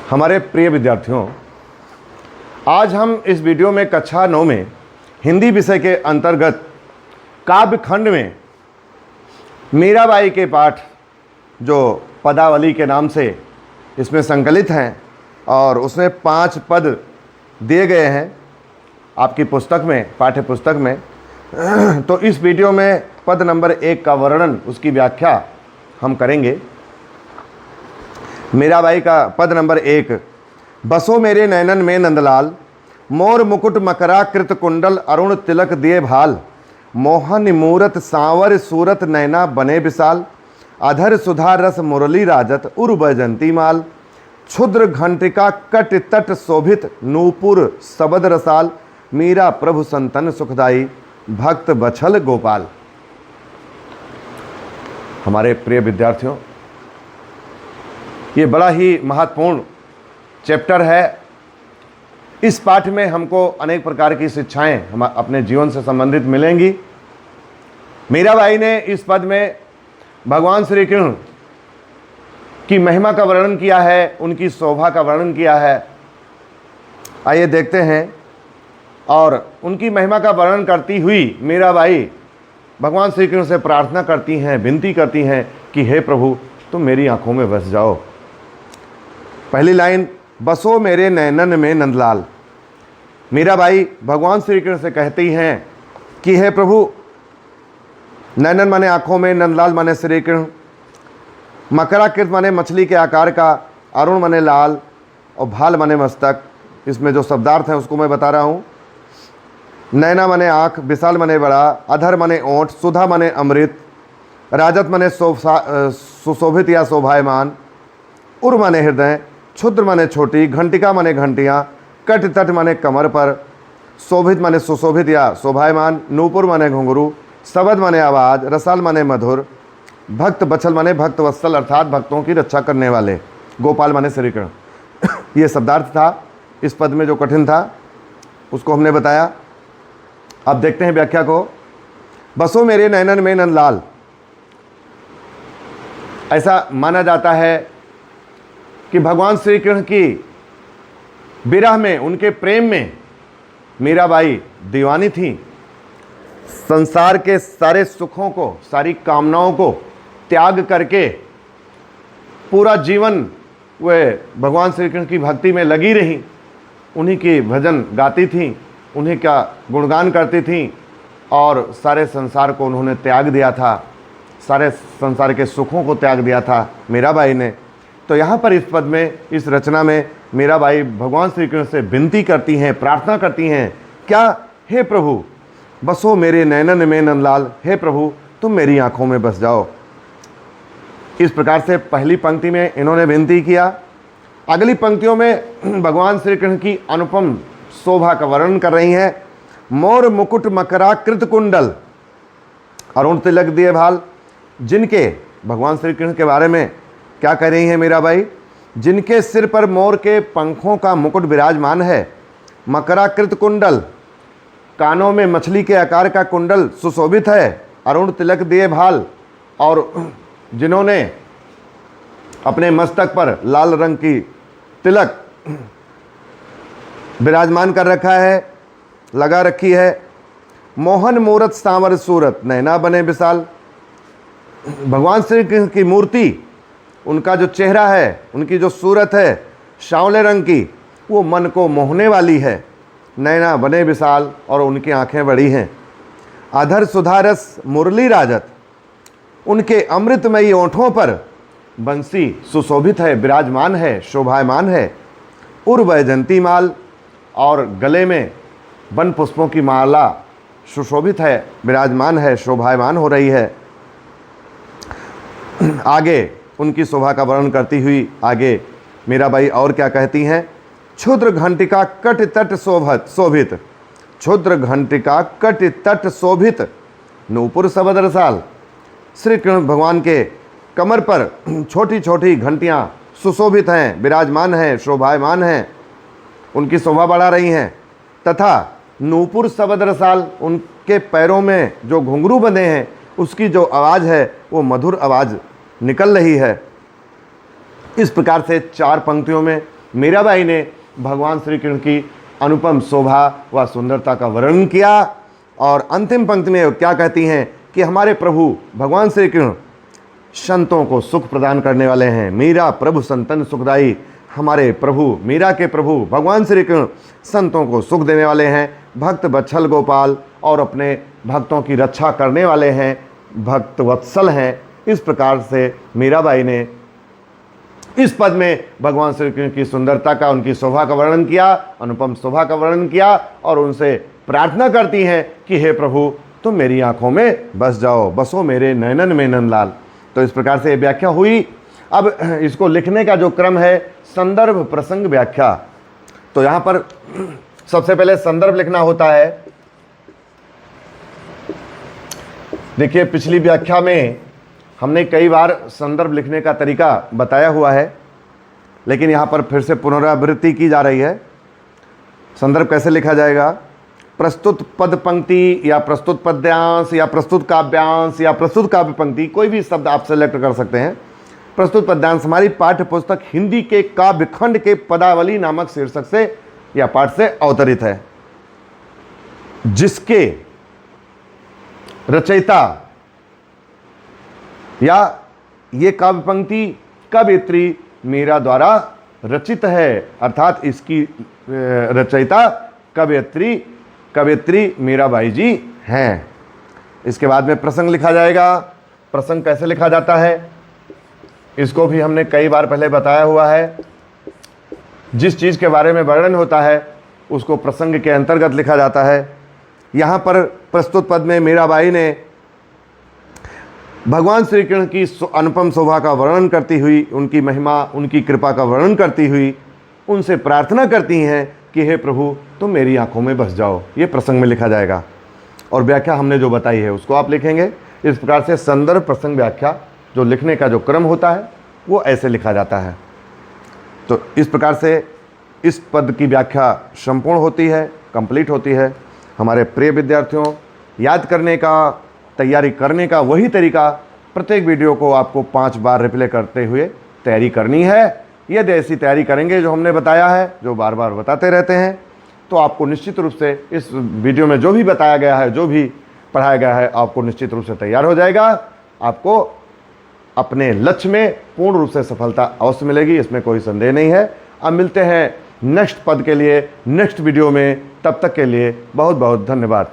हमारे प्रिय विद्यार्थियों, आज हम इस वीडियो में कक्षा 9 में हिंदी विषय के अंतर्गत काव्य खंड में मीराबाई के पाठ जो पदावली के नाम से इसमें संकलित हैं और उसमें 5 पद दिए गए हैं आपकी पुस्तक में, पाठ्य पुस्तक में। तो इस वीडियो में पद नंबर 1 का वर्णन, उसकी व्याख्या हम करेंगे। मीराबाई का पद नंबर 1। बसो मेरे नैनन में नंदलाल, मोर मुकुट मकरा कृत कुंडल अरुण तिलक दिए भाल, मोहन मूरत सांवर सूरत नैना बने विशाल, अधर सुधा रस मुरली राजत उर बैजंती माल, क्षुद्र घंटिका कट तट शोभित नूपुर सबद रसाल, मीरा प्रभु संतन सुखदाई भक्त बछल गोपाल। हमारे प्रिय विद्यार्थियों, ये बड़ा ही महत्वपूर्ण चैप्टर है। इस पाठ में हमको अनेक प्रकार की शिक्षाएं हम अपने जीवन से संबंधित मिलेंगी। मीराबाई ने इस पद में भगवान श्री कृष्ण की महिमा का वर्णन किया है, उनकी शोभा का वर्णन किया है। आइए देखते हैं। और उनकी महिमा का वर्णन करती हुई मीराबाई भगवान श्री कृष्ण से प्रार्थना करती हैं, विनती करती हैं कि हे प्रभु, तुम मेरी आंखों में बस जाओ। पहली लाइन, बसो मेरे नैनन में नंदलाल। मीराबाई भगवान श्री कृष्ण से कहती हैं कि हे प्रभु, नैनन माने आंखों में, नंदलाल माने श्री कृष्ण, मकराकृत माने मछली के आकार का, अरुण माने लाल और भाल माने मस्तक। इसमें जो शब्दार्थ हैं उसको मैं बता रहा हूँ। नैना माने आँख, विशाल माने बड़ा, अधर माने ओंठ, सुधा माने अमृत, राजत माने सुशोभित या शोभायमान, उर माने हृदय, क्षुद्र माने छोटी, घंटिका माने घंटियाँ, कट तट माने कमर पर, शोभित माने सुशोभित या शोभायमान, नूपुर माने घुंघरू, शबद माने आवाज़, रसाल माने मधुर, भक्त बछल माने भक्त वत्सल अर्थात भक्तों की रक्षा करने वाले, गोपाल माने श्री कृष्ण। ये शब्दार्थ था इस पद में। जो कठिन था उसको हमने बताया। अब देखते हैं व्याख्या को। बसो मेरे नैनन में नंदलाल, ऐसा माना जाता है कि भगवान श्री कृष्ण की विरह में, उनके प्रेम में मीराबाई दीवानी थी। संसार के सारे सुखों को, सारी कामनाओं को त्याग करके पूरा जीवन वे भगवान श्री कृष्ण की भक्ति में लगी रहीं। उन्हीं की भजन गाती थीं, उन्हीं का गुणगान करती थीं और सारे संसार को उन्होंने त्याग दिया था, सारे संसार के सुखों को त्याग दिया था मीराबाई ने। तो यहाँ पर इस पद में, इस रचना में मीराबाई भगवान श्री कृष्ण से विनती करती हैं, प्रार्थना करती हैं। क्या? हे प्रभु, बसो मेरे नैनन में नंदलाल, हे प्रभु तुम मेरी आंखों में बस जाओ। इस प्रकार से पहली पंक्ति में इन्होंने विनती किया। अगली पंक्तियों में भगवान श्री कृष्ण की अनुपम शोभा का वर्णन कर रही हैं। मोर मुकुट मकरा कृत कुंडल अरुण तिलक दिए भाल। जिनके, भगवान श्री कृष्ण के बारे में क्या कह रही हैं मीराबाई? जिनके सिर पर मोर के पंखों का मुकुट विराजमान है, मकराकृत कुंडल, कानों में मछली के आकार का कुंडल सुशोभित है, अरुण तिलक दिए भाल, और जिन्होंने अपने मस्तक पर लाल रंग की तिलक विराजमान कर रखा है, लगा रखी है। मोहन मूरत सांवर सूरत नैना बने विशाल। भगवान श्री कृष्ण की मूर्ति, उनका जो चेहरा है, उनकी जो सूरत है सांवले रंग की, वो मन को मोहने वाली है। नैना बने विशाल और उनकी आंखें बड़ी हैं। अधर सुधारस मुरली राजत, उनके अमृतमयी ओंठों पर बंसी सुशोभित है, विराजमान है, शोभायमान है। उर बैजंती माल, और गले में वन पुष्पों की माला सुशोभित है, विराजमान है, शोभायमान हो रही है। आगे उनकी शोभा का वर्णन करती हुई आगे मीराबाई और क्या कहती हैं? क्षुद्र घंटिका कट तट शोभित, क्षुद्र घंटिका कट तट शोभित नूपुर सबद रसाल। श्री कृष्ण भगवान के कमर पर छोटी छोटी घंटियाँ सुशोभित हैं, विराजमान हैं, शोभायमान हैं, उनकी शोभा बढ़ा रही हैं। तथा नूपुर सबद रसाल, उनके पैरों में जो घुंघरू बंधे हैं उसकी जो आवाज़ है वो मधुर आवाज़ निकल रही है। इस प्रकार से 4 पंक्तियों में मीराबाई ने भगवान श्री कृष्ण की अनुपम शोभा व सुंदरता का वर्णन किया। और अंतिम पंक्ति में क्या कहती हैं कि हमारे प्रभु भगवान श्री कृष्ण संतों को सुख प्रदान करने वाले हैं। मीरा प्रभु संतन सुखदाई, हमारे प्रभु मीरा के प्रभु भगवान श्री कृष्ण संतों को सुख देने वाले हैं, भक्त बत्सल गोपाल और अपने भक्तों की रक्षा करने वाले हैं, भक्त वत्सल हैं। इस प्रकार से मीराबाई ने इस पद में भगवान श्री कृष्ण की सुंदरता का, उनकी शोभा का वर्णन किया, अनुपम शोभा का वर्णन किया और उनसे प्रार्थना करती हैं कि हे प्रभु तुम मेरी आंखों में बस जाओ, बसो मेरे नयनन में नंदलाल। तो इस प्रकार से व्याख्या हुई। अब इसको लिखने का जो क्रम है, संदर्भ प्रसंग व्याख्या। तो यहाँ पर सबसे पहले संदर्भ लिखना होता है। देखिए पिछली व्याख्या में हमने कई बार संदर्भ लिखने का तरीका बताया हुआ है, लेकिन यहाँ पर फिर से पुनरावृत्ति की जा रही है। संदर्भ कैसे लिखा जाएगा? प्रस्तुत पद पंक्ति या प्रस्तुत पद्यांश या प्रस्तुत काव्यांश या प्रस्तुत काव्य पंक्ति, कोई भी शब्द आप सेलेक्ट कर सकते हैं। प्रस्तुत पद्यांश हमारी पाठ्य पुस्तक हिंदी के काव्य खंड के पदावली नामक शीर्षक से या पाठ से अवतरित है, जिसके रचयिता या ये काव्य पंक्ति कवयित्री मीरा द्वारा रचित है, अर्थात इसकी रचयिता कवयित्री मीराबाई जी हैं। इसके बाद में प्रसंग लिखा जाएगा। प्रसंग कैसे लिखा जाता है इसको भी हमने कई बार पहले बताया हुआ है। जिस चीज़ के बारे में वर्णन होता है उसको प्रसंग के अंतर्गत लिखा जाता है। यहाँ पर प्रस्तुत पद में मीराबाई ने भगवान श्री कृष्ण की अनुपम शोभा का वर्णन करती हुई, उनकी महिमा, उनकी कृपा का वर्णन करती हुई उनसे प्रार्थना करती हैं कि हे प्रभु तुम मेरी आंखों में बस जाओ। ये प्रसंग में लिखा जाएगा और व्याख्या हमने जो बताई है उसको आप लिखेंगे। इस प्रकार से संदर्भ प्रसंग व्याख्या जो लिखने का जो क्रम होता है वो ऐसे लिखा जाता है। तो इस प्रकार से इस पद की व्याख्या संपूर्ण होती है, कंप्लीट होती है। हमारे प्रिय विद्यार्थियों, याद करने का, तैयारी करने का वही तरीका, प्रत्येक वीडियो को आपको 5 बार रिप्ले करते हुए तैयारी करनी है। यदि ऐसी तैयारी करेंगे जो हमने बताया है, जो बार बार बताते रहते हैं, तो आपको निश्चित रूप से इस वीडियो में जो भी बताया गया है, जो भी पढ़ाया गया है, आपको निश्चित रूप से तैयार हो जाएगा। आपको अपने लक्ष्य में पूर्ण रूप से सफलता अवश्य मिलेगी, इसमें कोई संदेह नहीं है। अब मिलते हैं नेक्स्ट पद के लिए नेक्स्ट वीडियो में। तब तक के लिए बहुत बहुत धन्यवाद।